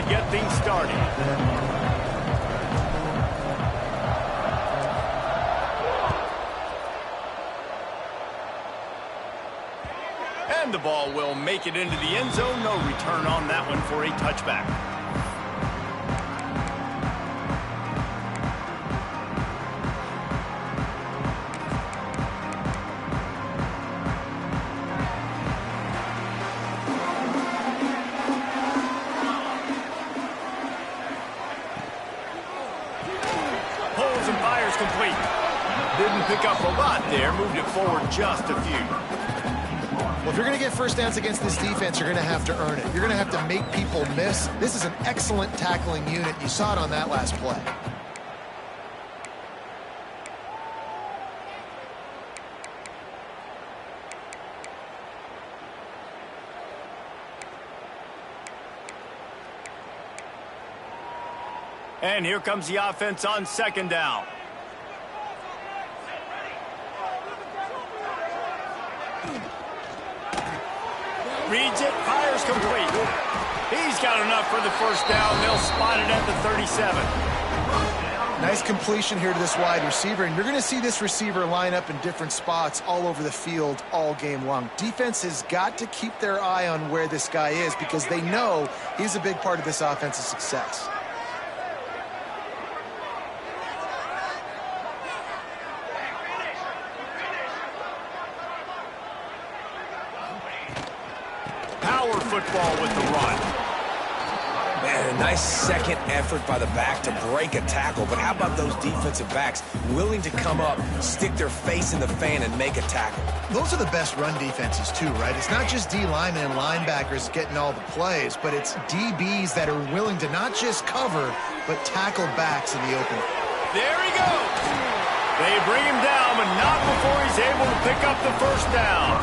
get things started. And the ball will make it into the end zone. No return on that one for a touchback. Pulls and fires complete. Didn't pick up a lot there. Moved it forward just a few. Well, if you're going to get first downs against this defense, you're going to have to earn it. You're going to have to make people miss. This is an excellent tackling unit. You saw it on that last play. And here comes the offense on second down. Reads it, fires complete. He's got enough for the first down. They'll spot it at the 37. Nice completion here to this wide receiver, and you're going to see this receiver line up in different spots all over the field all game long. Defense has got to keep their eye on where this guy is because they know he's a big part of this offense's success. Football with the run. Man, a nice second effort by the back to break a tackle. But how about those defensive backs willing to come up, stick their face in the fan, and make a tackle? Those are the best run defenses, too, right? It's not just D linemen and linebackers getting all the plays, but it's DBs that are willing to not just cover, but tackle backs in the open. There he goes. They bring him down, but not before he's able to pick up the first down.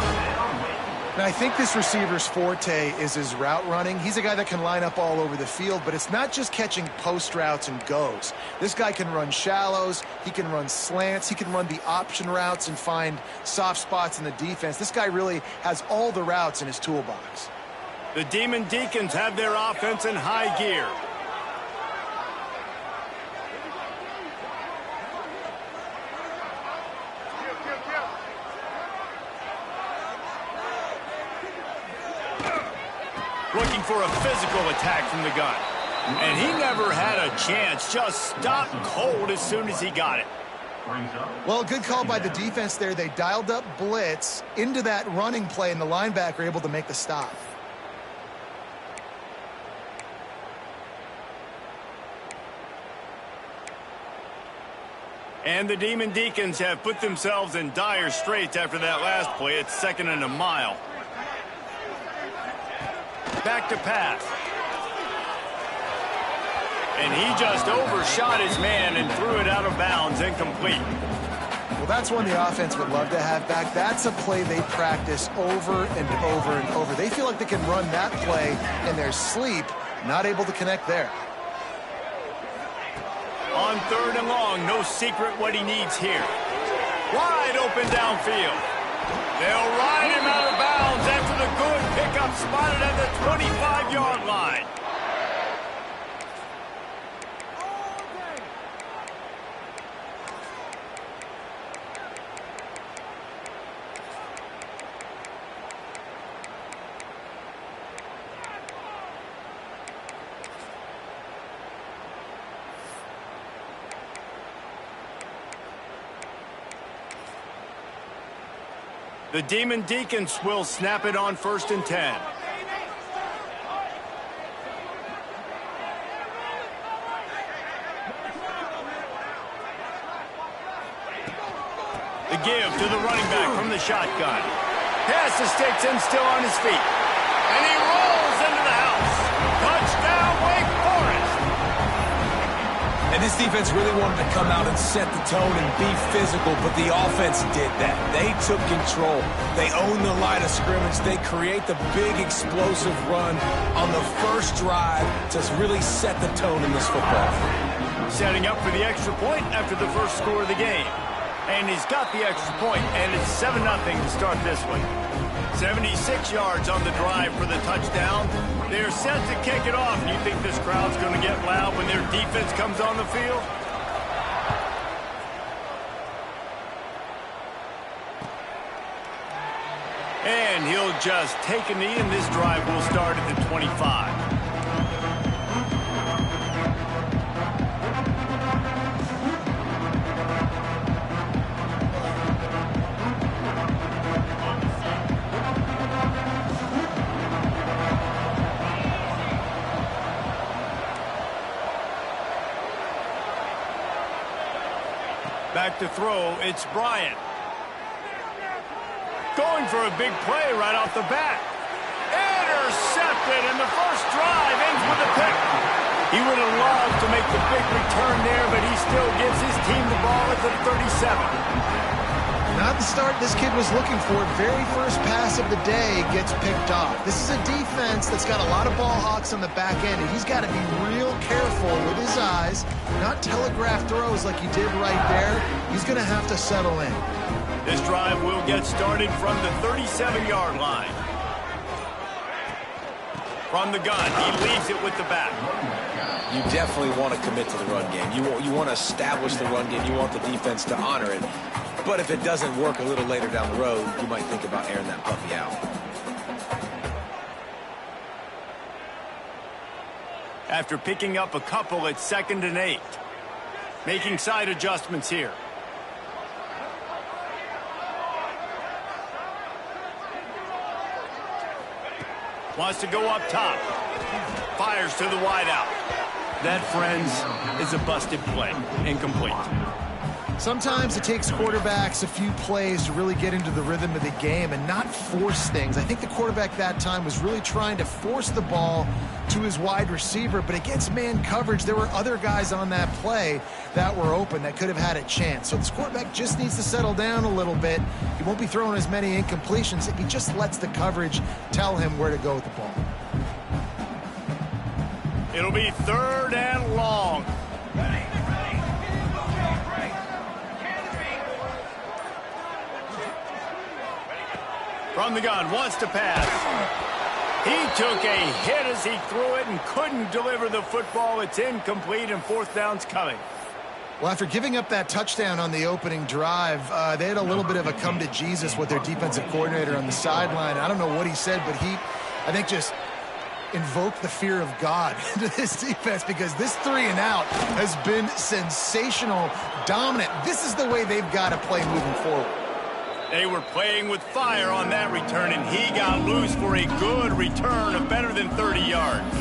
Now, I think this receiver's forte is his route running. He's a guy that can line up all over the field, but it's not just catching post routes and goes. This guy can run shallows, he can run slants, he can run the option routes and find soft spots in the defense. This guy really has all the routes in his toolbox. The Demon Deacons have their offense in high gear. Looking for a physical attack from the gun. And he never had a chance. Just stopped cold as soon as he got it. Well, good call by the defense there. They dialed up blitz into that running play, and the linebacker able to make the stop. And the Demon Deacons have put themselves in dire straits after that last play. It's 2nd and a mile. Back to pass. And he just overshot his man and threw it out of bounds, incomplete. Well, that's one the offense would love to have back. That's a play they practice over and over and over. They feel like they can run that play in their sleep, not able to connect there. On 3rd and long, no secret what he needs here. Wide open downfield. They'll ride him out of bounds after the good pickup spotted at the 25-yard line. The Demon Deacons will snap it on 1st and 10. The give to the running back from the shotgun. Pass escapes him still on his feet. And he rolls into the house. Touchdown, Wake Forrest. And this defense really wanted to come out and set the tone and be physical, but the offense did that. They took control. They owned the line of scrimmage. They create the big explosive run on the first drive to really set the tone in this football. Setting up for the extra point after the first score of the game. And he's got the extra point, and it's 7-0 to start this one. 76 yards on the drive for the touchdown. They're set to kick it off. You think this crowd's going to get loud when their defense comes on the field? And he'll just take a knee, and this drive will start at the 25. Back to throw, it's Bryant. Going for a big play right off the bat. Intercepted, and the first drive ends with a pick. He would have loved to make the big return there, but he still gives his team the ball at the 37. Not the start this kid was looking for. Very first pass of the day gets picked off. This is a defense that's got a lot of ball hawks on the back end, and he's got to be real careful with his eyes, not telegraph throws like he did right there. He's going to have to settle in. This drive will get started from the 37-yard line. From the gun, he leaves it with the back. You definitely want to commit to the run game. You want to establish the run game. You want the defense to honor it. But if it doesn't work a little later down the road, you might think about airing that puppy out. After picking up a couple, it's 2nd and 8. Making side adjustments here. Wants to go up top. Fires to the wideout. That, friends, is a busted play. Incomplete. Sometimes it takes quarterbacks a few plays to really get into the rhythm of the game and not force things. I think the quarterback that time was really trying to force the ball to his wide receiver, but against man coverage, there were other guys on that play that were open that could have had a chance. So this quarterback just needs to settle down a little bit. He won't be throwing as many incompletions if he just lets the coverage tell him where to go with the ball. It'll be 3rd and long. From the gun, wants to pass. He took a hit as he threw it and couldn't deliver the football. It's incomplete, and 4th down's coming. Well, after giving up that touchdown on the opening drive, they had a little bit of a come to Jesus with their defensive coordinator on the sideline. I don't know what he said, but he, I think, just invoked the fear of God into this defense, because this 3-and-out has been sensational, dominant. This is the way they've got to play moving forward. They were playing with fire on that return, and he got loose for a good return of better than 30 yards.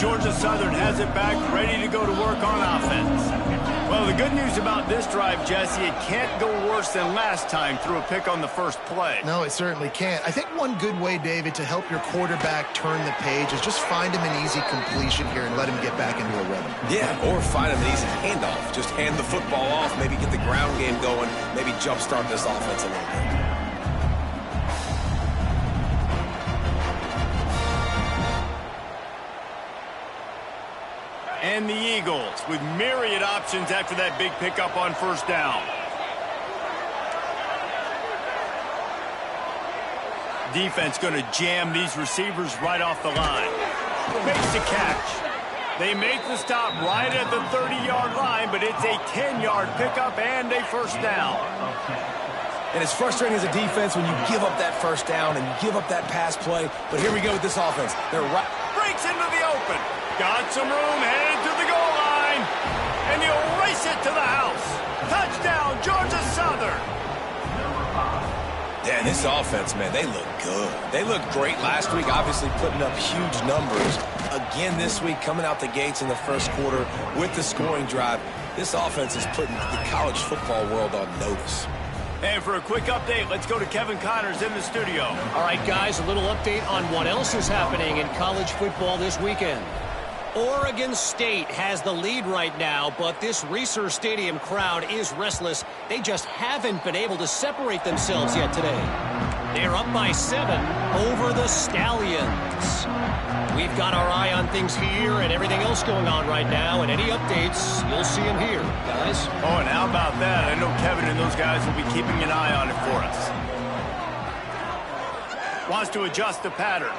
Georgia Southern has it back, ready to go to work on offense. Well, the good news about this drive, Jesse, it can't go worse than last time through a pick on the first play. No, it certainly can't. I think one good way, David, to help your quarterback turn the page is just find him an easy completion here and let him get back into a rhythm. Yeah, or find him an easy handoff. Just hand the football off, maybe get the ground game going, maybe jumpstart this offense a little bit. And the Eagles with myriad options after that big pickup on 1st down. Defense going to jam these receivers right off the line. Makes the catch. They make the stop right at the 30-yard line, but it's a 10-yard pickup and a 1st down. And it's frustrating as a defense when you give up that 1st down and give up that pass play. But here we go with this offense. They're right. Breaks into the open. Got some room, headed to the goal line. And he'll race it to the house. Touchdown, Georgia Southern. Yeah, this offense, man, they look good. They looked great last week, obviously putting up huge numbers. Again this week, coming out the gates in the first quarter with the scoring drive. This offense is putting the college football world on notice. And for a quick update, let's go to Kevin Connors in the studio. All right, guys, a little update on what else is happening in college football this weekend. Oregon State has the lead right now, but this Reser Stadium crowd is restless. They just haven't been able to separate themselves yet today. They're up by 7 over the Stallions. We've got our eye on things here and everything else going on right now, and any updates, you'll see them here, guys. Oh, and how about that? I know Kevin and those guys will be keeping an eye on it for us. Wants to adjust the pattern.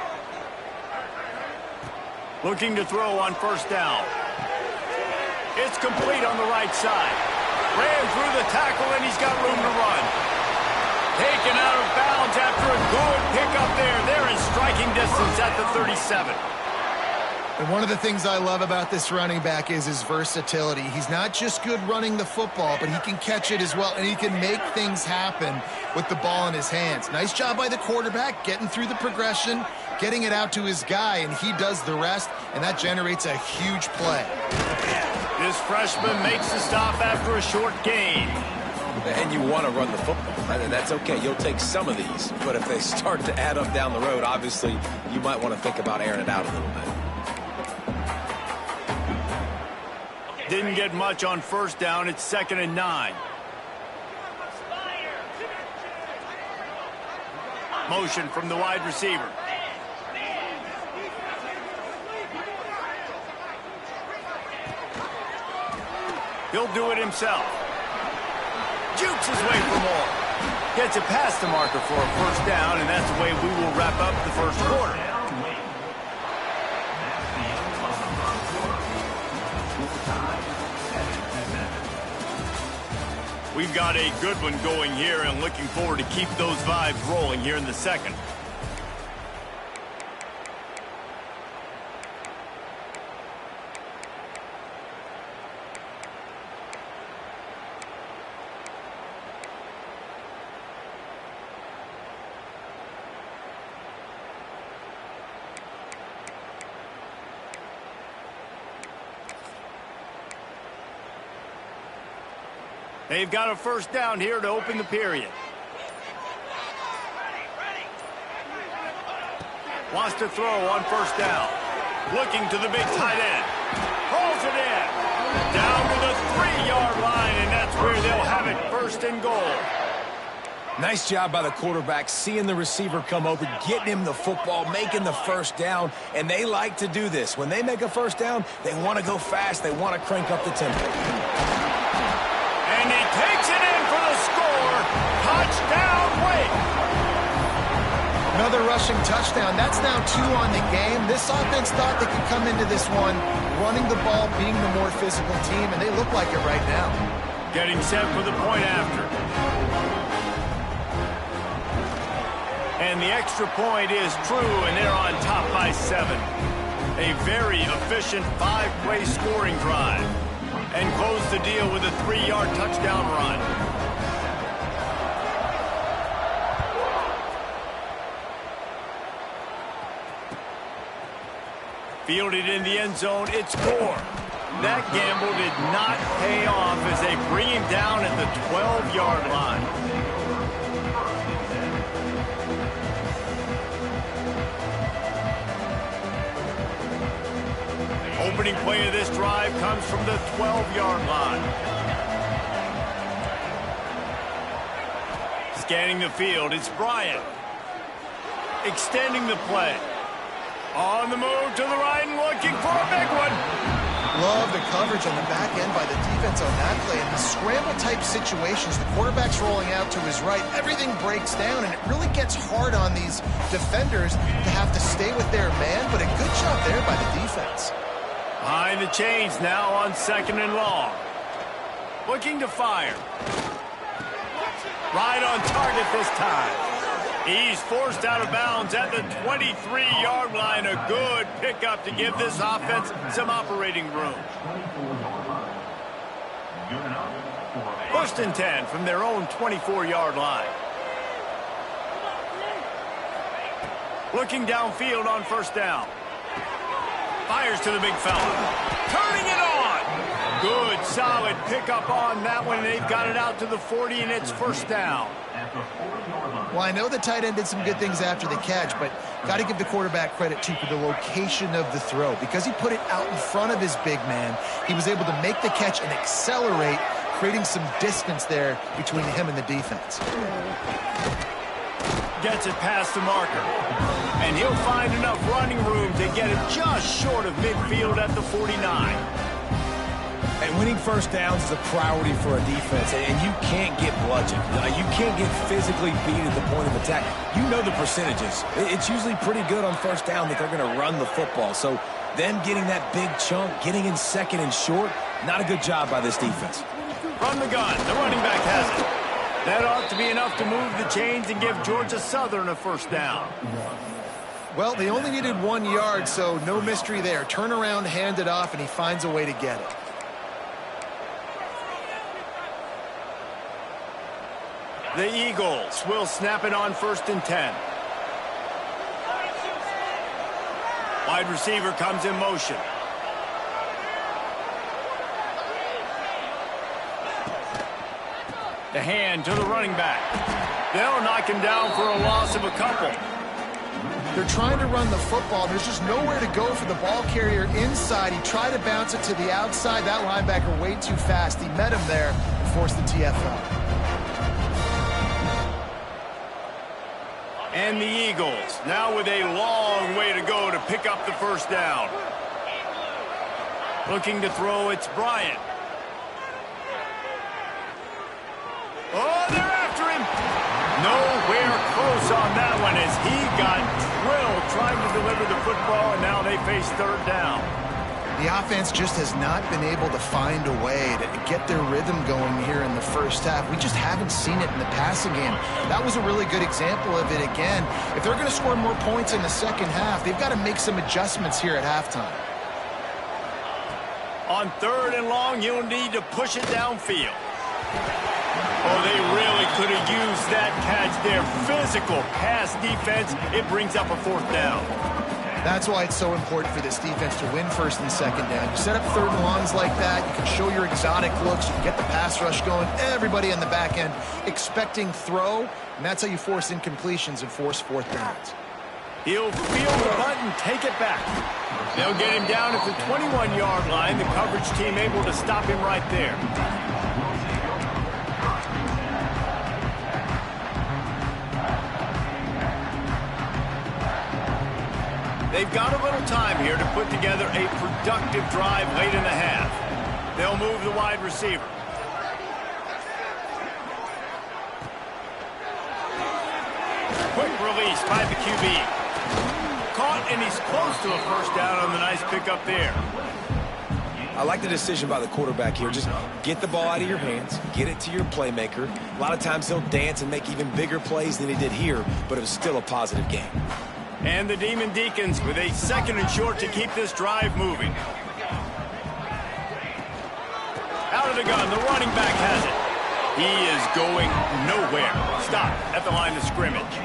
Looking to throw on first down. It's complete on the right side. Ran through the tackle, and he's got room to run. Taken out of bounds after a good pickup there. They're in striking distance at the 37. And one of the things I love about this running back is his versatility. He's not just good running the football, but he can catch it as well, and he can make things happen with the ball in his hands. Nice job by the quarterback, getting through the progression, getting it out to his guy, and he does the rest, and that generates a huge play. This freshman makes the stop after a short gain. And you want to run the football. That's okay. You'll take some of these. But if they start to add up down the road, obviously, you might want to think about airing it out a little bit. Didn't get much on first down. It's 2nd and 9. Motion from the wide receiver. He'll do it himself. Jukes his way for more. Gets it past the marker for a first down, and that's the way we will wrap up the first quarter. We've got a good one going here, and looking forward to keep those vibes rolling here in the second. They've got a first down here to open the period. Wants to throw on first down. Looking to the big tight end. Hauls it in. Down to the 3-yard line, and that's where they'll have it, 1st and goal. Nice job by the quarterback, seeing the receiver come open, getting him the football, making the first down, and they like to do this. When they make a first down, they want to go fast. They want to crank up the tempo. And he takes it in for the score. Touchdown, Wake. Another rushing touchdown. That's now 2 on the game. This offense thought they could come into this one running the ball, being the more physical team, and they look like it right now. Getting set for the point after. And the extra point is true, and they're on top by 7. A very efficient 5-play scoring drive. And close the deal with a 3-yard touchdown run. Fielded in the end zone, it's Gore. That gamble did not pay off as they bring him down at the 12-yard line. Opening play of this drive comes from the 12-yard line. Scanning the field, it's Bryant. Extending the play. On the move to the right and looking for a big one. Love the coverage on the back end by the defense on that play. In the scramble-type situations, the quarterback's rolling out to his right. Everything breaks down, and it really gets hard on these defenders to have to stay with their man, but a good job there by the defense. Behind the chains now on 2nd and long. Looking to fire. Right on target this time. He's forced out of bounds at the 23-yard line. A good pickup to give this offense some operating room. 1st and 10 from their own 24-yard line. Looking downfield on first down. Fires to the big fella. Turning it on. Good, solid pickup on that one. They've got it out to the 40, and it's first down. Well, I know the tight end did some good things after the catch, but Got to give the quarterback credit, too, for the location of the throw. Because he put it out in front of his big man, he was able to make the catch and accelerate, creating some distance there between him and the defense. Gets it past the marker. And he'll find enough running room to get it just short of midfield at the 49. And winning first downs is a priority for a defense, and you can't get bludgeoned. You can't get physically beat at the point of attack. You know the percentages. It's usually pretty good on first down that they're going to run the football. So them getting that big chunk, getting in second and short, not a good job by this defense. From the gun, the running back has it. That ought to be enough to move the chains and give Georgia Southern a first down. Well, they only needed 1 yard, so no mystery there. Turn around, hand it off, and he finds a way to get it. The Eagles will snap it on 1st and 10. Wide receiver comes in motion. The hand to the running back. They'll knock him down for a loss of a couple. They're trying to run the football. There's just nowhere to go for the ball carrier inside. He tried to bounce it to the outside. That linebacker way too fast. He met him there and forced the TFL. And the Eagles now with a long way to go to pick up the first down. Looking to throw, it's Bryant. Oh, they're after him. Nowhere close on that one as he got drilled trying to deliver the football, and now they face 3rd down. The offense just has not been able to find a way to get their rhythm going here in the first half. We just haven't seen it in the passing game. That was a really good example of it again. If they're going to score more points in the second half, they've got to make some adjustments here at halftime. On 3rd and long, you'll need to push it downfield. Oh, they really could have used that catch there. Physical pass defense. It brings up a 4th down. That's why it's so important for this defense to win 1st and 2nd down. You set up 3rd and longs like that. You can show your exotic looks. You can get the pass rush going. Everybody on the back end expecting throw. And that's how you force incompletions and force 4th downs. He'll feel the button, take it back. They'll get him down at the 21-yard line. The coverage team able to stop him right there. They've got a little time here to put together a productive drive late in the half. They'll move the wide receiver. Quick release by the QB. Caught, and he's close to a first down on the nice pickup there. I like the decision by the quarterback here. Just get the ball out of your hands, get it to your playmaker. A lot of times he'll dance and make even bigger plays than he did here, but it was still a positive game. And the Demon Deacons with a 2nd and short to keep this drive moving. Out of the gun, the running back has it. He is going nowhere. Stop at the line of scrimmage.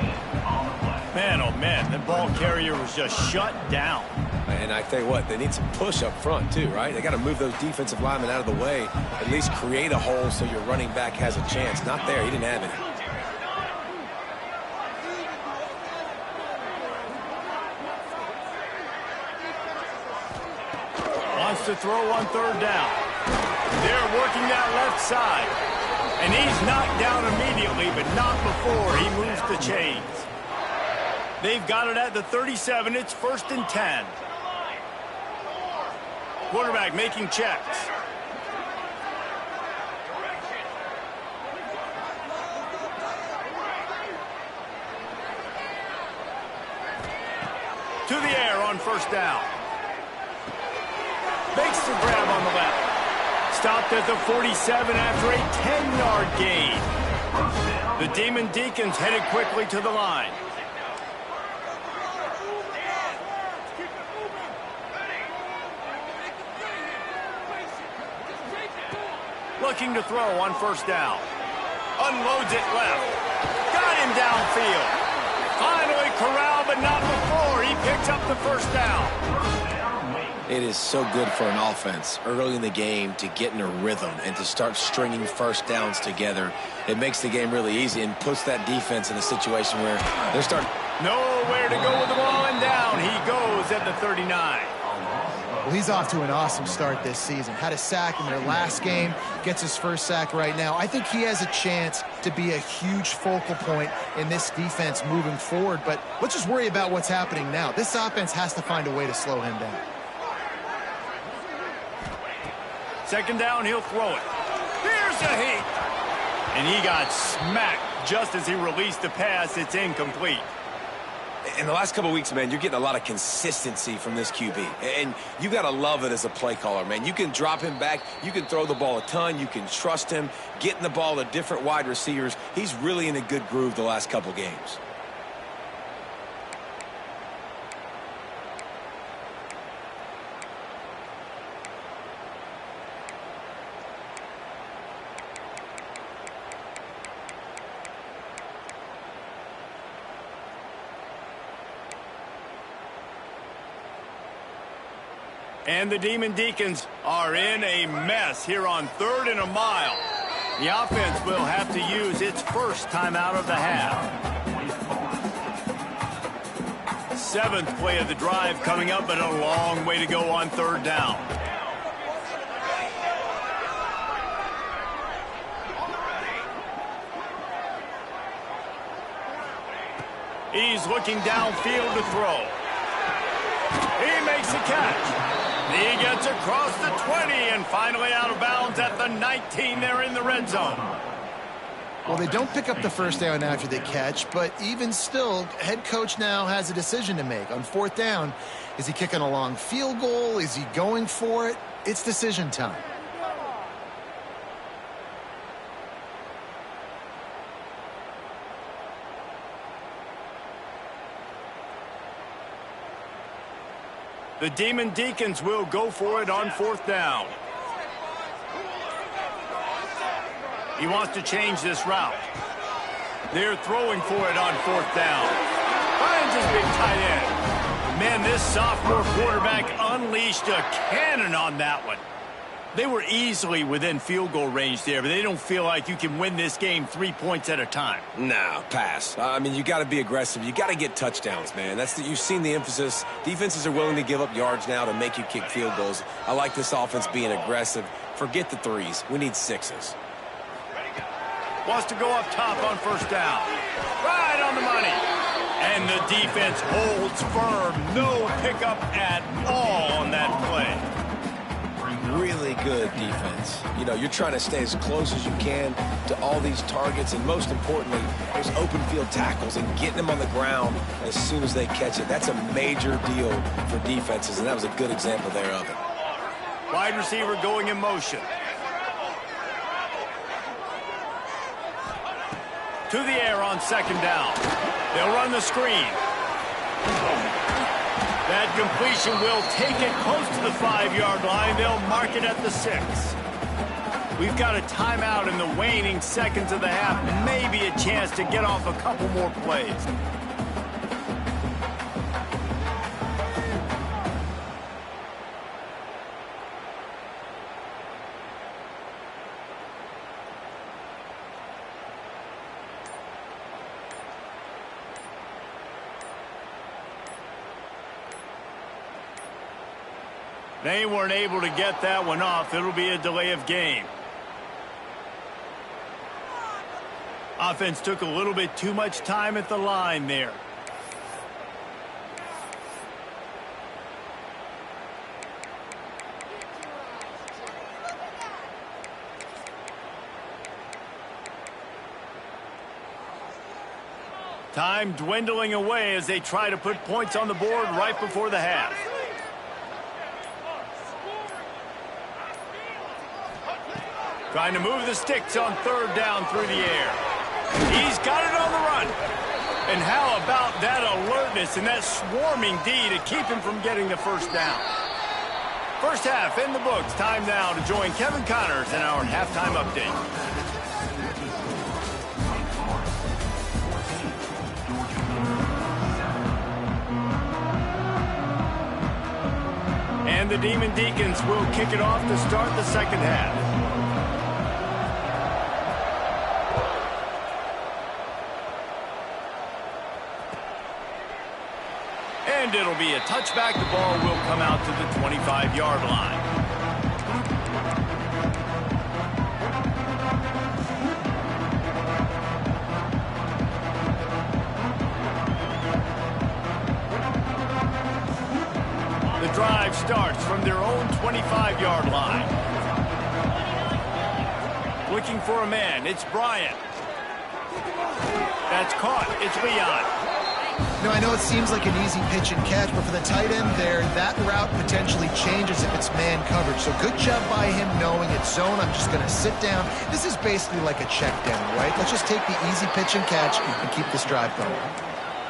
Man, oh man, the ball carrier was just shut down. And I tell you what, they need some push up front too, right? They got to move those defensive linemen out of the way, at least create a hole so your running back has a chance. Not there, he didn't have any. Wants to throw on 3rd down. They're working that left side. And he's knocked down immediately, but not before he moves the chains. They've got it at the 37. It's 1st and 10. Quarterback making checks. To the air on 1st down. Makes the grab on the left. Stopped at the 47 after a 10-yard gain. The Demon Deacons headed quickly to the line. Looking to throw on 1st down. Unloads it left. Got him downfield. Finally corralled, but not before. He picks up the first down. It is so good for an offense early in the game to get in a rhythm and to start stringing first downs together. It makes the game really easy and puts that defense in a situation where they're starting. Nowhere to go with the ball, and down he goes at the 39. Well, he's off to an awesome start this season. Had a sack in their last game, gets his first sack right now. I think he has a chance to be a huge focal point in this defense moving forward, but let's just worry about what's happening now. This offense has to find a way to slow him down. Second down, he'll throw it. Here's a heat. And he got smacked just as he released the pass. It's incomplete. In the last couple of weeks, man, you're getting a lot of consistency from this QB. And you got to love it as a play caller, man. You can drop him back. You can throw the ball a ton. You can trust him. Getting the ball to different wide receivers. He's really in a good groove the last couple games. And the Demon Deacons are in a mess here on 3rd and a mile. The offense will have to use its first timeout of the half. 7th play of the drive coming up, but a long way to go on 3rd down. He's looking downfield to throw. He makes the catch. He gets across the 20 and finally out of bounds at the 19. They're in the red zone. Well, they don't pick up the first down after they catch, but even still, head coach now has a decision to make. On 4th down, is he kicking a long field goal? Is he going for it? It's decision time. The Demon Deacons will go for it on 4th down. He wants to change this route. They're throwing for it on 4th down. Finds his big tight end. Man, this sophomore quarterback unleashed a cannon on that one. They were easily within field goal range there, but they don't feel like you can win this game 3 points at a time. No, pass. I mean, you got to be aggressive. You got to get touchdowns, man. You've seen the emphasis. Defenses are willing to give up yards now to make you kick field goals. I like this offense being aggressive. Forget the 3s. We need 6s. Wants to go up top on 1st down. Right on the money. And the defense holds firm. No pickup at all on that play. Really good defense. You know, you're trying to stay as close as you can to all these targets, and most importantly, those open field tackles and getting them on the ground as soon as they catch it. That's a major deal for defenses, and that was a good example there of it. Wide receiver going in motion. To the air on 2nd down. They'll run the screen. That completion will take it close to the 5-yard line. They'll mark it at the 6. We've got a timeout in the waning seconds of the half. Maybe a chance to get off a couple more plays. They weren't able to get that one off. It'll be a delay of game. Offense took a little bit too much time at the line there. Time dwindling away as they try to put points on the board right before the half. Trying to move the sticks on 3rd down through the air. He's got it on the run. And how about that alertness and that swarming D to keep him from getting the first down? First half in the books. Time now to join Kevin Connors in our halftime update. And the Demon Deacons will kick it off to start the second half. And it'll be a touchback. The ball will come out to the 25-yard line. The drive starts from their own 25-yard line. Looking for a man. It's Bryant. That's caught. It's Leon. No, I know it seems like an easy pitch and catch, but for the tight end there, that route potentially changes if it's man coverage. So good job by him knowing it's zone. I'm just going to sit down. This is basically like a check down, right? Let's just take the easy pitch and catch and keep this drive going.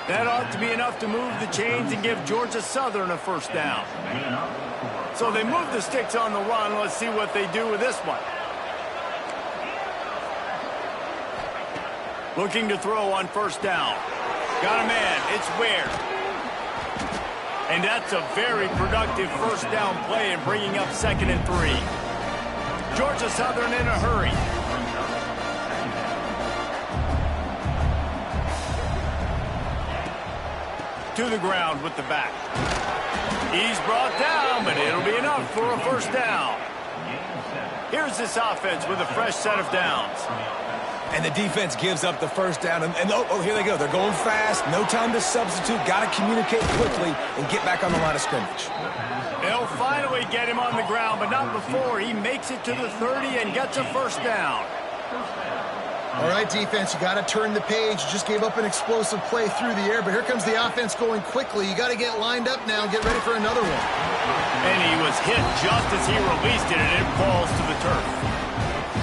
That ought to be enough to move the chains and give Georgia Southern a first down. So they move the sticks on the run. Let's see what they do with this one. Looking to throw on first down. Got a man. It's Ware. And that's a very productive first down play and bringing up 2nd and 3. Georgia Southern in a hurry. To the ground with the back. He's brought down, but it'll be enough for a first down. Here's this offense with a fresh set of downs. And the defense gives up the first down. And oh, here they go. They're going fast. No time to substitute. Got to communicate quickly and get back on the line of scrimmage. They'll finally get him on the ground, but not before he makes it to the 30 and gets a first down. All right, defense, you got to turn the page. You just gave up an explosive play through the air, but here comes the offense going quickly. You got to get lined up now and get ready for another one. And he was hit just as he released it, and it falls to the turf.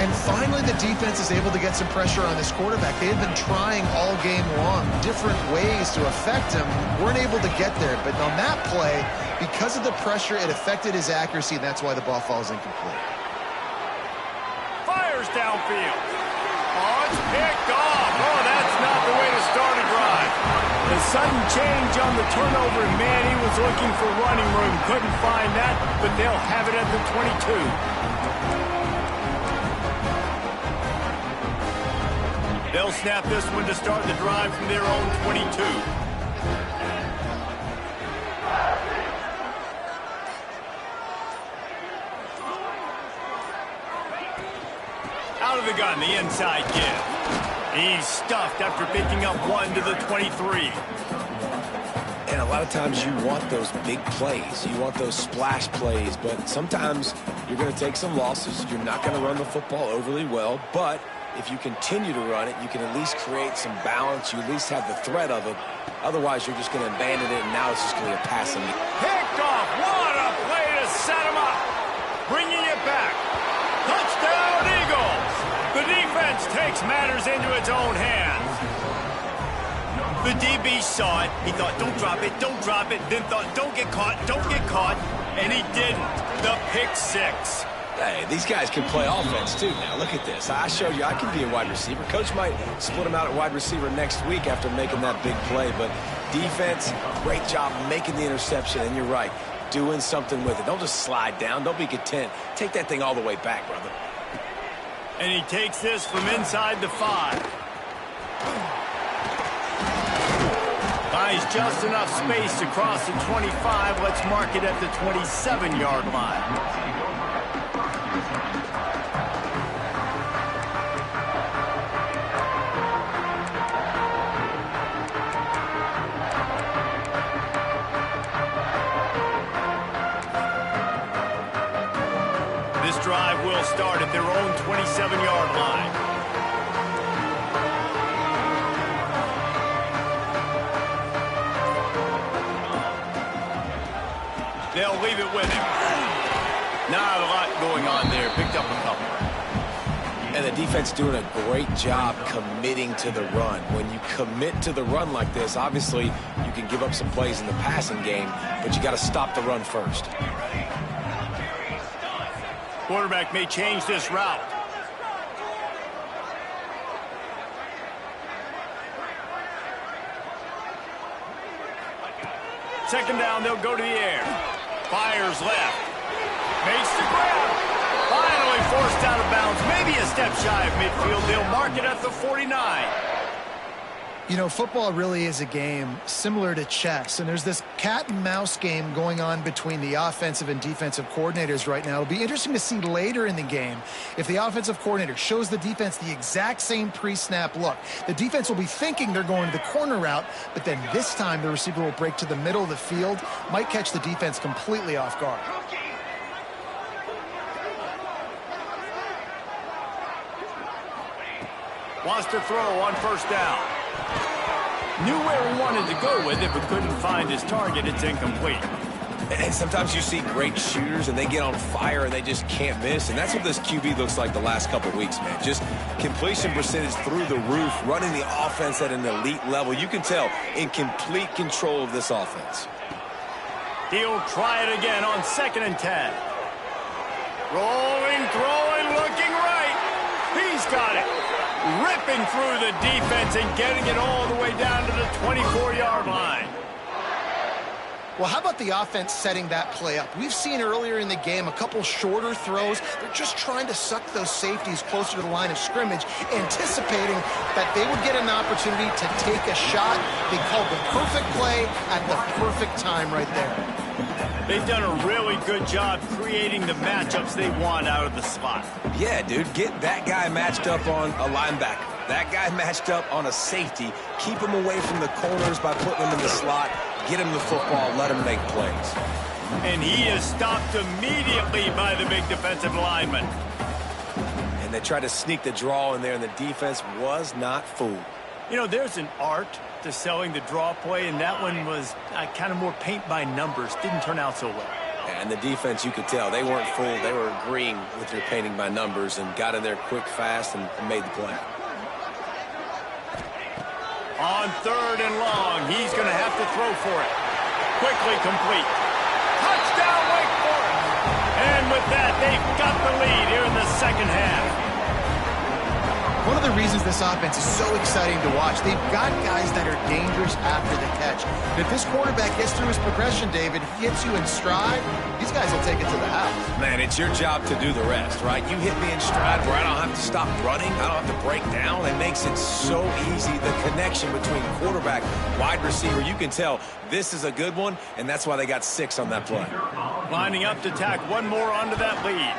And finally, the defense is able to get some pressure on this quarterback. They had been trying all game long different ways to affect him. Weren't able to get there, but on that play, because of the pressure, it affected his accuracy, and that's why the ball falls incomplete. Fires downfield. Oh, it's picked off. Oh, that's not the way to start a drive. The sudden change on the turnover, man, he was looking for running room. Couldn't find that, but they'll have it at the 22. They'll snap this one to start the drive from their own 22. Out of the gun, the inside give. He's stuffed after picking up one to the 23. And a lot of times you want those big plays. You want those splash plays, but sometimes you're going to take some losses. You're not going to run the football overly well, but if you continue to run it, you can at least create some balance. You at least have the threat of it. Otherwise, you're just going to abandon it, and now it's just going to be a passing. Picked off. What a play to set him up. Bringing it back. Touchdown, Eagles. The defense takes matters into its own hands. The DB saw it. He thought, don't drop it, don't drop it. Then thought, don't get caught, don't get caught. And he didn't. The pick six. Hey, these guys can play offense, too. Now, look at this. I showed you I can be a wide receiver. Coach might split him out at wide receiver next week after making that big play. But defense, great job making the interception. And you're right, doing something with it. Don't just slide down. Don't be content. Take that thing all the way back, brother. And he takes this from inside the 5. Buys just enough space to cross the 25. Let's mark it at the 27-yard line. This drive will start at their own 27-yard line. They'll leave it with him. Not a lot going on there. Picked up a couple. And the defense doing a great job committing to the run. When you commit to the run like this, obviously you can give up some plays in the passing game, but you got to stop the run first. Quarterback may change this route. Second down, they'll go to the air. Fires left. Makes the grab. Finally forced out of bounds. Maybe a step shy of midfield. They'll mark it at the 49. You know, football really is a game similar to chess, and there's this cat and mouse game going on between the offensive and defensive coordinators right now. It'll be interesting to see later in the game if the offensive coordinator shows the defense the exact same pre-snap look. The defense will be thinking they're going to the corner route, but then this time the receiver will break to the middle of the field, might catch the defense completely off guard. Wants to throw on first down. Knew where he wanted to go with it, but couldn't find his target. It's incomplete. And sometimes you see great shooters, and they get on fire, and they just can't miss. And that's what this QB looks like the last couple weeks, man. Just completion percentage through the roof, running the offense at an elite level. You can tell in complete control of this offense. He'll try it again on 2nd and 10. Rolling, throwing, looking right. He's got it. Ripping through the defense and getting it all the way down to the 24-yard line. Well, how about the offense setting that play up? We've seen earlier in the game a couple shorter throws. They're just trying to suck those safeties closer to the line of scrimmage, anticipating that they would get an opportunity to take a shot. They called the perfect play at the perfect time right there. They've done a really good job creating the matchups they want out of the slot. Yeah, dude, get that guy matched up on a linebacker. That guy matched up on a safety. Keep him away from the corners by putting him in the slot. Get him the football. Let him make plays. And he is stopped immediately by the big defensive lineman. And they tried to sneak the draw in there, and the defense was not fooled. You know, there's an art to selling the draw play, and that one was kind of more paint by numbers. Didn't turn out so well. And the defense, you could tell, they weren't fooled. They were agreeing with their painting by numbers and got in there quick, fast, and made the play. On 3rd and long, he's going to have to throw for it. Quickly complete. Touchdown, Wake Forest. And with that, they've got the lead here in the second half. One of the reasons this offense is so exciting to watch, they've got guys that are dangerous after the catch. And if this quarterback gets through his progression, David, he hits you in stride, these guys will take it to the house. Man, it's your job to do the rest, right? You hit me in stride where I don't have to stop running. I don't have to break down. It makes it so easy, the connection between quarterback, wide receiver. You can tell this is a good one, and that's why they got 6 on that play. Lining up to tack one more onto that lead.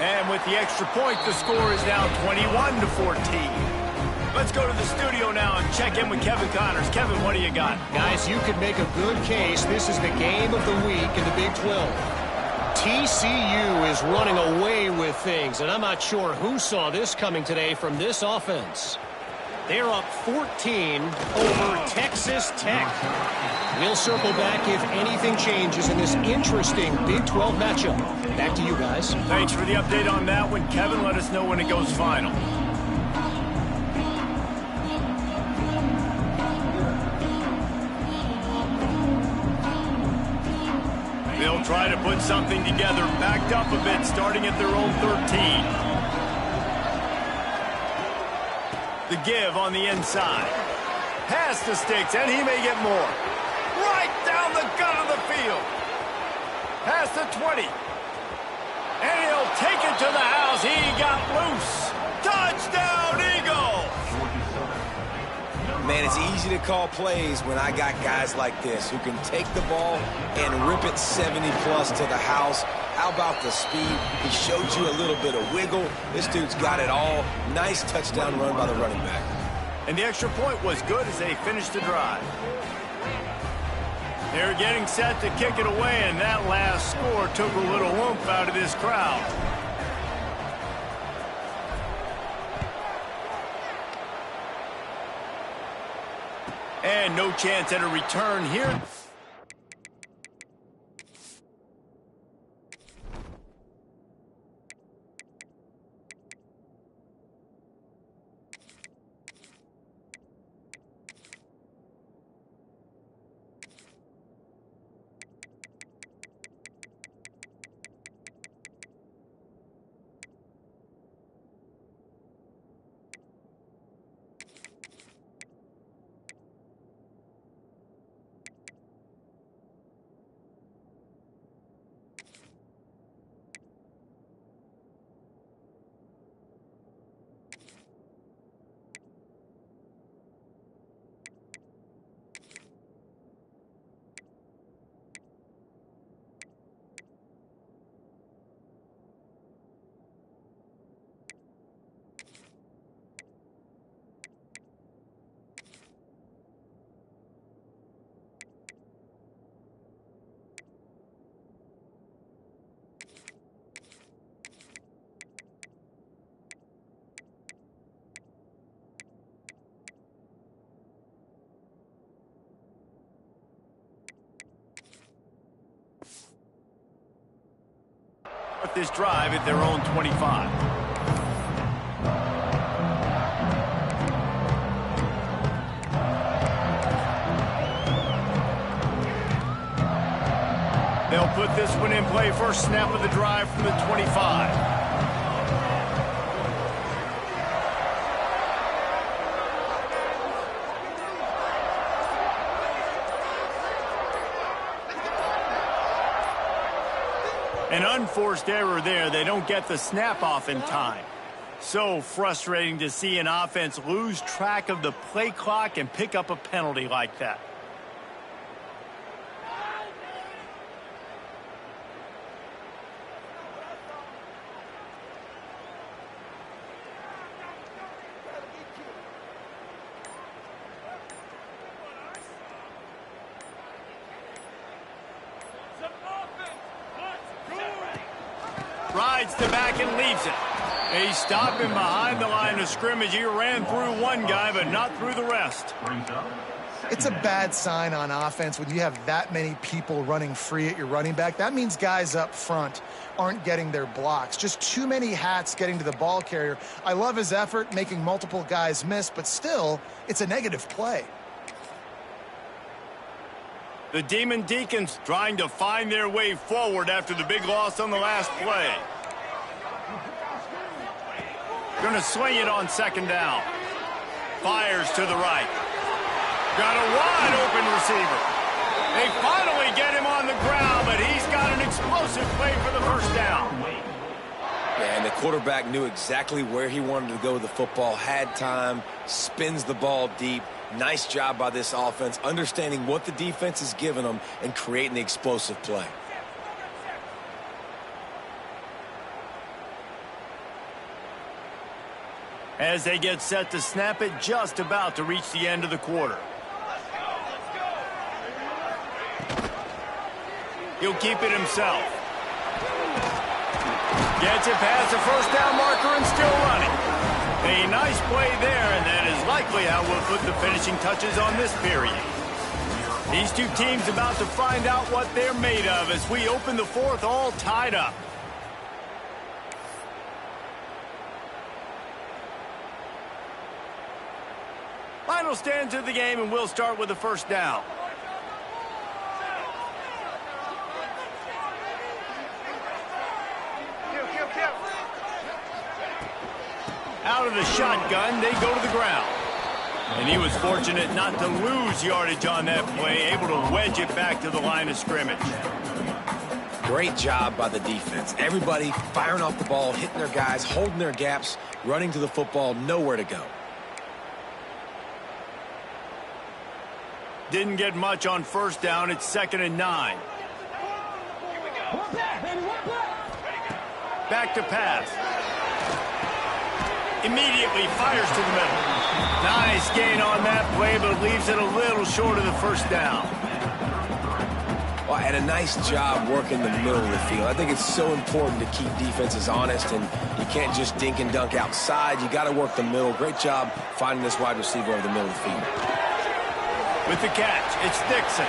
And with the extra point, the score is now 21-14. Let's go to the studio now and check in with Kevin Connors. Kevin, what do you got? Guys, you could make a good case. This is the game of the week in the Big 12. TCU is running away with things, and I'm not sure who saw this coming today from this offense. They're up 14 over Texas Tech. We'll circle back if anything changes in this interesting Big 12 matchup. Back to you guys. Thanks for the update on that one, Kevin. Let us know when it goes final. They'll try to put something together, backed up a bit, starting at their own 13. The give on the inside. Pass the sticks, and he may get more. Right down the gut of the field. Past the 20. And he'll take it to the house. He got loose. Touchdown, Eagle! Man, it's easy to call plays when I got guys like this who can take the ball and rip it 70-plus to the house. How about the speed? He showed you a little bit of wiggle. This dude's got it all. Nice touchdown run by the running back. And the extra point was good as they finished the drive. They're getting set to kick it away, and that last score took a little oomph out of this crowd. And no chance at a return here. start this drive at their own 25. They'll put this one in play first snap of the drive from the 25. An unforced error there. They don't get the snap off in time. So frustrating to see an offense lose track of the play clock and pick up a penalty like that. Rides the back and leaves it. They stop him behind the line of scrimmage. He ran through one guy, but not through the rest. It's a bad sign on offense when you have that many people running free at your running back. That means guys up front aren't getting their blocks. Just too many hats getting to the ball carrier. I love his effort, making multiple guys miss, but still, it's a negative play. The Demon Deacons trying to find their way forward after the big loss on the last play. Going to swing it on second down. Fires to the right. Got a wide open receiver. They finally get him on the ground, but he's got an explosive play for the first down. Yeah, and the quarterback knew exactly where he wanted to go with the football, had time, spins the ball deep. Nice job by this offense, understanding what the defense is giving them and creating the explosive play. As they get set to snap it, just about to reach the end of the quarter. He'll keep it himself. Gets it past the first down marker and still running. A nice play there, and that is likely how we'll put the finishing touches on this period. These two teams about to find out what they're made of as we open the fourth all tied up. Final stands of the game, and we'll start with the first down. Out of the shotgun, they go to the ground. And he was fortunate not to lose yardage on that play, able to wedge it back to the line of scrimmage. Great job by the defense. Everybody firing off the ball, hitting their guys, holding their gaps, running to the football, nowhere to go. Didn't get much on first down. It's 2nd and 9. Back to pass. Immediately fires to the middle. Nice gain on that play, but leaves it a little short of the first down. Well, and a nice job working the middle of the field. I think it's so important to keep defenses honest, and you can't just dink and dunk outside. You got to work the middle. Great job finding this wide receiver over the middle of the field. With the catch, it's Dixon.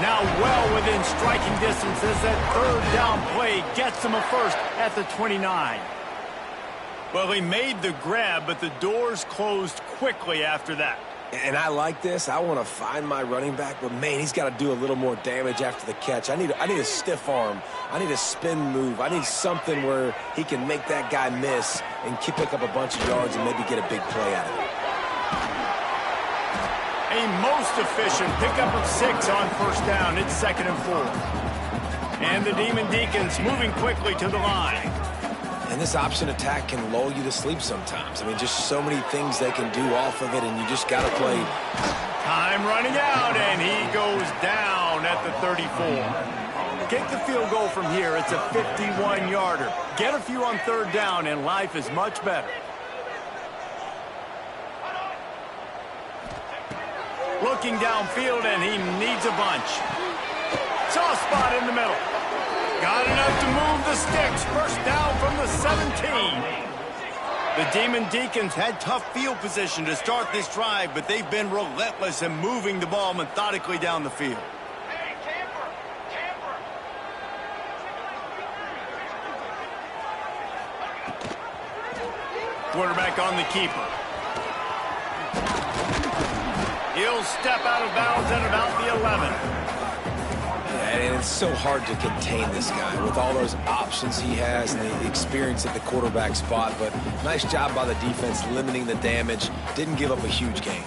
Now well within striking distance as that third down play gets him a first at the 29. Well, he made the grab, but the doors closed quickly after that. And I like this. I want to find my running back, but, man, he's got to do a little more damage after the catch. I need a stiff arm. I need a spin move. I need something where he can make that guy miss and pick up a bunch of yards and maybe get a big play out of it. A most efficient pickup of 6 on first down. It's 2nd and 4. And the Demon Deacons moving quickly to the line. And this option attack can lull you to sleep sometimes. I mean, just so many things they can do off of it, and you just got to play. Time running out, and he goes down at the 34. Kick the field goal from here. It's a 51-yarder. Get a few on third down, and life is much better. Looking downfield, and he needs a bunch. Soft spot in the middle. Got enough to move the sticks. First down from the 17. The Demon Deacons had tough field position to start this drive, but they've been relentless in moving the ball methodically down the field. Quarterback on the keeper. He'll step out of bounds at about the 11. And it's so hard to contain this guy with all those options he has and the experience at the quarterback spot. But nice job by the defense limiting the damage. Didn't give up a huge gain.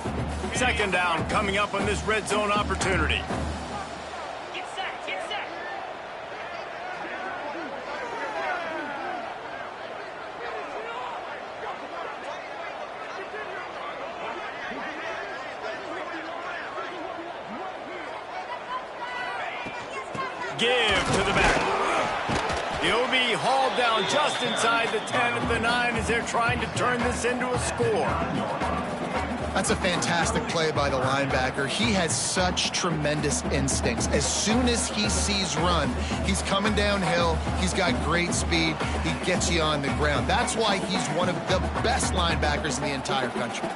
Second down coming up on this red zone opportunity. Get set, get set. Give to the back. He'll be hauled down just inside the 10 at the 9 as they're trying to turn this into a score. That's a fantastic play by the linebacker. He has such tremendous instincts. As soon as he sees run, he's coming downhill. He's got great speed. He gets you on the ground. That's why he's one of the best linebackers in the entire country.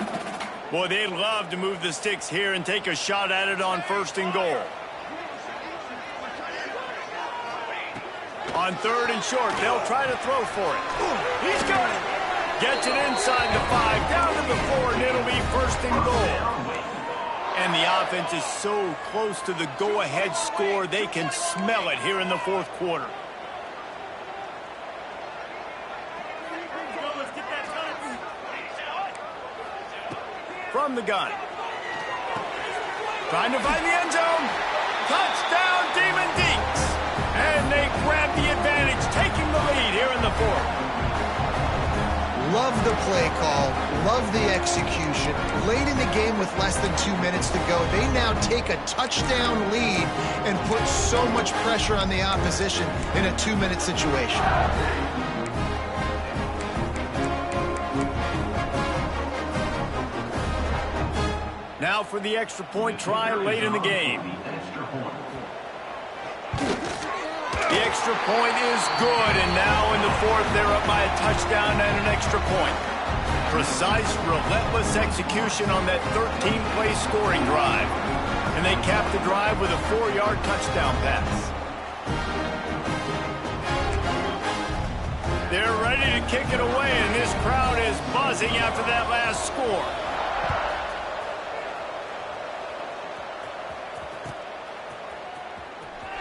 Boy, they'd love to move the sticks here and take a shot at it on 1st and goal. On 3rd and short, they'll try to throw for it. He's got it. Gets it inside the 5, down to the 4, and it'll be 1st and goal. And the offense is so close to the go-ahead score, they can smell it here in the 4th quarter. From the gun. Trying to find the end zone. Touchdown, Demon Deeks. And they grab the advantage, taking the lead here in the 4th. Love the play call, love the execution. Late in the game with less than 2 minutes to go, they now take a touchdown lead and put so much pressure on the opposition in a 2-minute situation. Now for the extra point try late in the game. The extra point is good, and now in the 4th, they're up by a touchdown and an extra point. Precise, relentless execution on that 13-play scoring drive. And they cap the drive with a 4-yard touchdown pass. They're ready to kick it away, and this crowd is buzzing after that last score.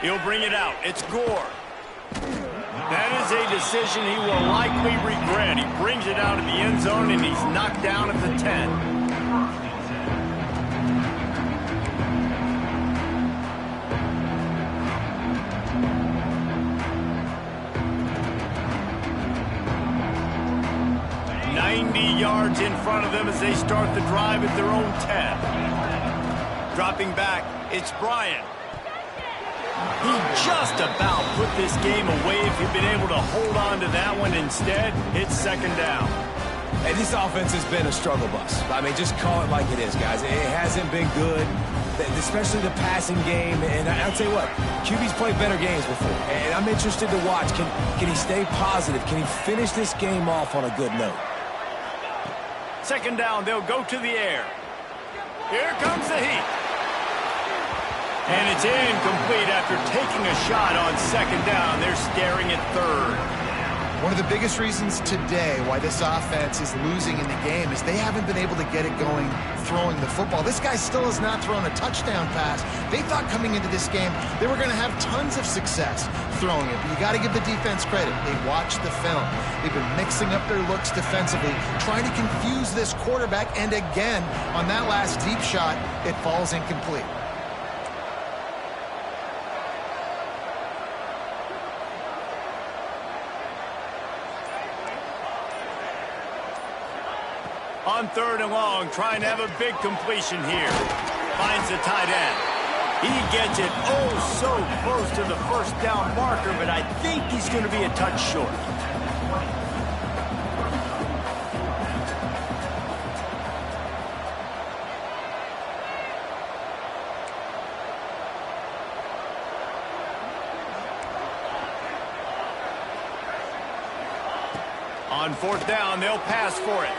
He'll bring it out. It's Gore. That is a decision he will likely regret. He brings it out of the end zone, and he's knocked down at the 10. Yards in front of them as they start the drive at their own 10. Dropping back, it's Bryant. He just about put this game away if he'd been able to hold on to that one. Instead, it's 2nd down. Hey, this offense has been a struggle bus. I mean, just call it like it is, guys. It hasn't been good, especially the passing game. And I'll tell you what, QB's played better games before. And I'm interested to watch. Can he stay positive? Can he finish this game off on a good note? 2nd down, they'll go to the air. Here comes the heat. And it's incomplete after taking a shot on 2nd down. They're staring at 3rd. One of the biggest reasons today why this offense is losing in the game is they haven't been able to get it going throwing the football. This guy still has not thrown a touchdown pass. They thought coming into this game they were going to have tons of success throwing it. But you got to give the defense credit. They watched the film. They've been mixing up their looks defensively, trying to confuse this quarterback. And again, on that last deep shot, it falls incomplete. On 3rd and long, trying to have a big completion here. Finds the tight end. He gets it oh so close to the 1st down marker, but I think he's going to be a touch short. On 4th down, they'll pass for it.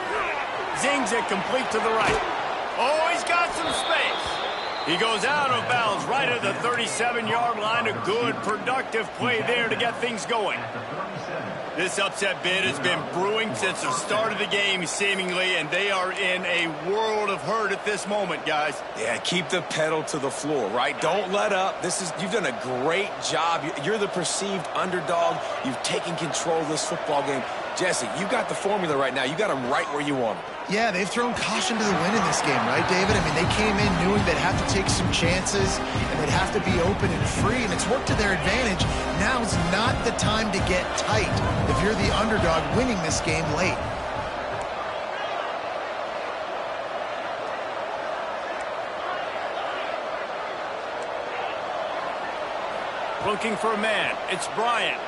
Zings it complete to the right. Oh, he's got some space. He goes out of bounds right at the 37-yard line. A good, productive play there to get things going. This upset bid has been brewing since the start of the game, seemingly, and they are in a world of hurt at this moment, guys. Yeah, keep the pedal to the floor, right? Don't let up. You've done a great job. You're the perceived underdog. You've taken control of this football game. Jesse, you got the formula right now. You got them right where you want them. Yeah, they've thrown caution to the wind in this game, right, David? I mean, they came in knowing they'd have to take some chances, and they'd have to be open and free, and it's worked to their advantage. Now's not the time to get tight if you're the underdog winning this game late. Looking for a man. It's Bryant.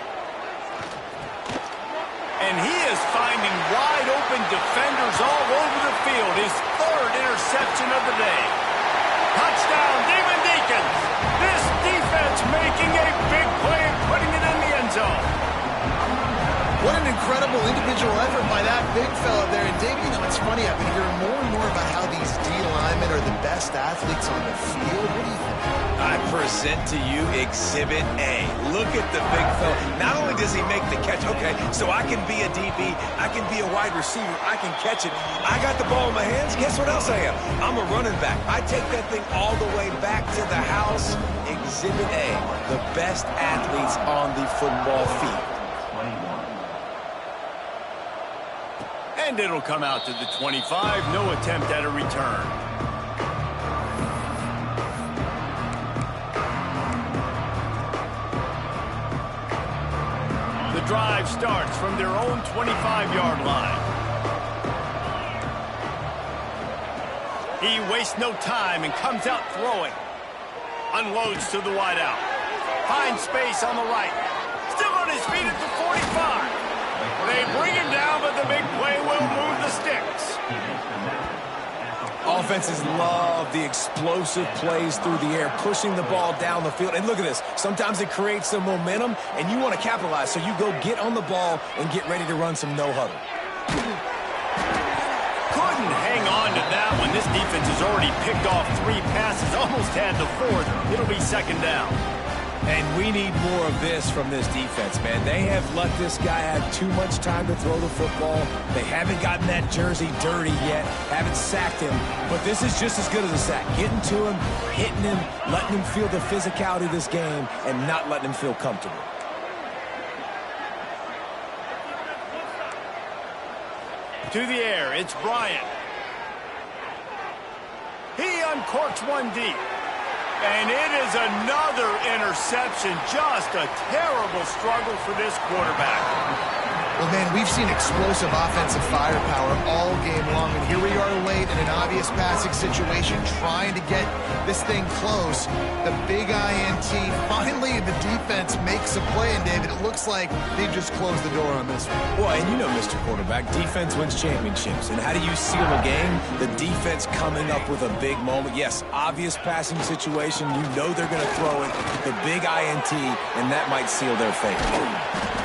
And he is finding wide-open defenders all over the field. His third interception of the day. Touchdown, Demon Deacons. This defense making a big play and putting it in the end zone. What an incredible individual effort by that big fella there. And, Dave, you know, it's funny. I've been hearing more and more about how these D linemen are the best athletes on the field. What do you think? I present to you Exhibit A. Look at the big fella. Not only does he make the catch, okay, so I can be a DB, I can be a wide receiver, I can catch it. I got the ball in my hands. Guess what else I am? I'm a running back. I take that thing all the way back to the house. Exhibit A, the best athletes on the football field. And it'll come out to the 25. No attempt at a return. The drive starts from their own 25-yard line. He wastes no time and comes out throwing. Unloads to the wideout. Finds space on the right. Still on his feet at the 45. They bring him down, but the big play will move the sticks. Offenses love the explosive plays through the air, pushing the ball down the field. And look at this. Sometimes it creates some momentum, and you want to capitalize. So you go get on the ball and get ready to run some no-huddle. Couldn't hang on to that one. This defense has already picked off 3 passes, almost had the 4th. It'll be second down. And we need more of this from this defense, man. They have let this guy have too much time to throw the football. They haven't gotten that jersey dirty yet, haven't sacked him. But this is just as good as a sack. Getting to him, hitting him, letting him feel the physicality of this game, and not letting him feel comfortable. To the air, it's Bryant. He uncorks one deep. And it is another interception. Just a terrible struggle for this quarterback. Well, man, we've seen explosive offensive firepower all game long, and here we are late in an obvious passing situation, trying to get this thing close. The big INT, finally the defense makes a play, and David, it looks like they just closed the door on this one. Well, and you know, Mr. Quarterback, defense wins championships. And how do you seal a game? The defense coming up with a big moment. Yes, obvious passing situation. You know they're going to throw it. The big INT, and that might seal their fate.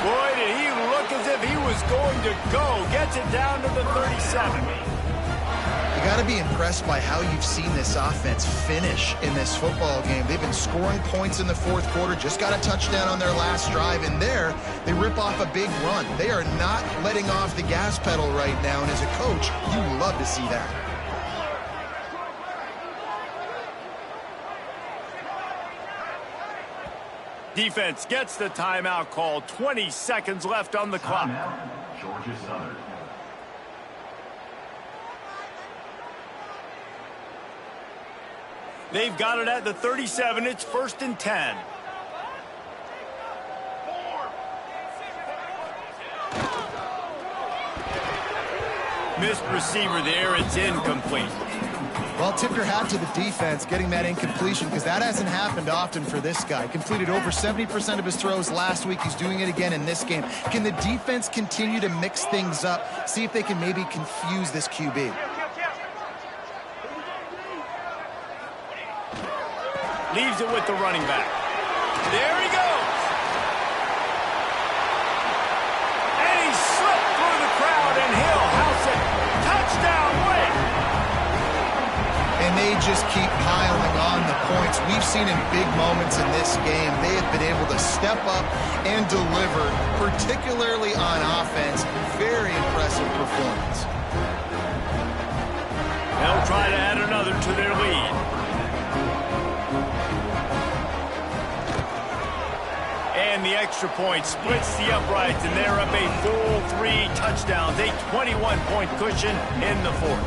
Boy, did he look as if he was going to go. Gets it down to the 37. You got to be impressed by how you've seen this offense finish in this football game. They've been scoring points in the 4th quarter, just got a touchdown on their last drive, and there they rip off a big run. They are not letting off the gas pedal right now, and as a coach, you love to see that. Defense gets the timeout call. 20 seconds left on the clock. Georgia Southern. They've got it at the 37. It's 1st and 10. Missed receiver there. It's incomplete. Well, tip your hat to the defense getting that incompletion, because that hasn't happened often for this guy. Completed over 70% of his throws last week. He's doing it again in this game. Can the defense continue to mix things up? See if they can maybe confuse this QB. Leaves it with the running back. There he goes. And he slipped through the crowd, and he'll house it. Touchdown, Wake. and they just keep piling on the points. We've seen in big moments in this game, they have been able to step up and deliver, particularly on offense. Very impressive performance. They'll try to add another to their lead. And the extra point splits the uprights, and they're up a full 3 touchdowns, a 21-point cushion in the fourth.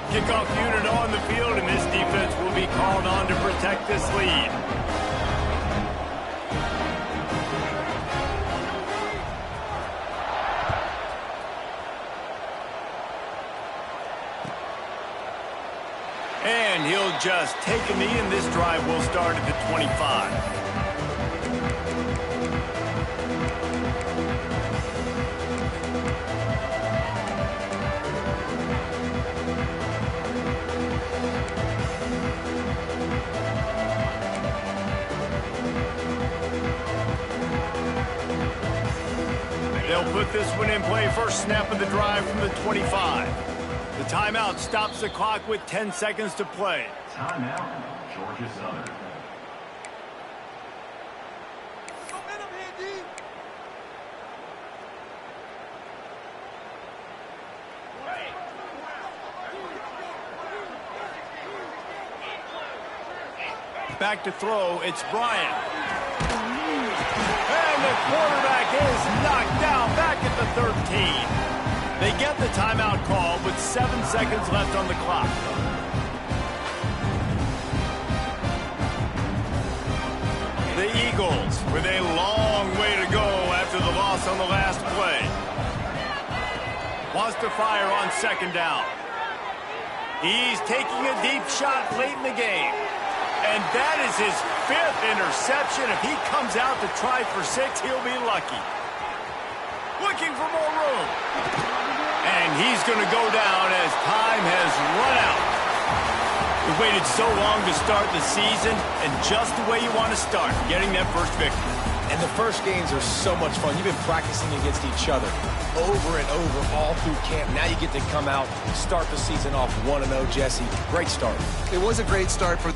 Kickoff unit on the field, and this defense will be called on to protect this lead. And he'll just take a knee, and this drive will start at the 25. They'll put this one in play. First snap of the drive from the 25. The timeout stops the clock with 10 seconds to play. Timeout, Georgia Southern. Back to throw, it's Bryant. And the quarterback is knocked down back at the 13. They get the timeout call with 7 seconds left on the clock. The Eagles with a long way to go after the loss on the last play. Wants to fire on second down. He's taking a deep shot late in the game. And that is his 5th interception. If he comes out to try for 6, he'll be lucky. Looking for more room. And he's going to go down as time has run out. We waited so long to start the season, and just the way you want to start, getting that first victory. And the first games are so much fun. You've been practicing against each other over and over all through camp. Now you get to come out, start the season off 1-0, Jesse. Great start. It was a great start for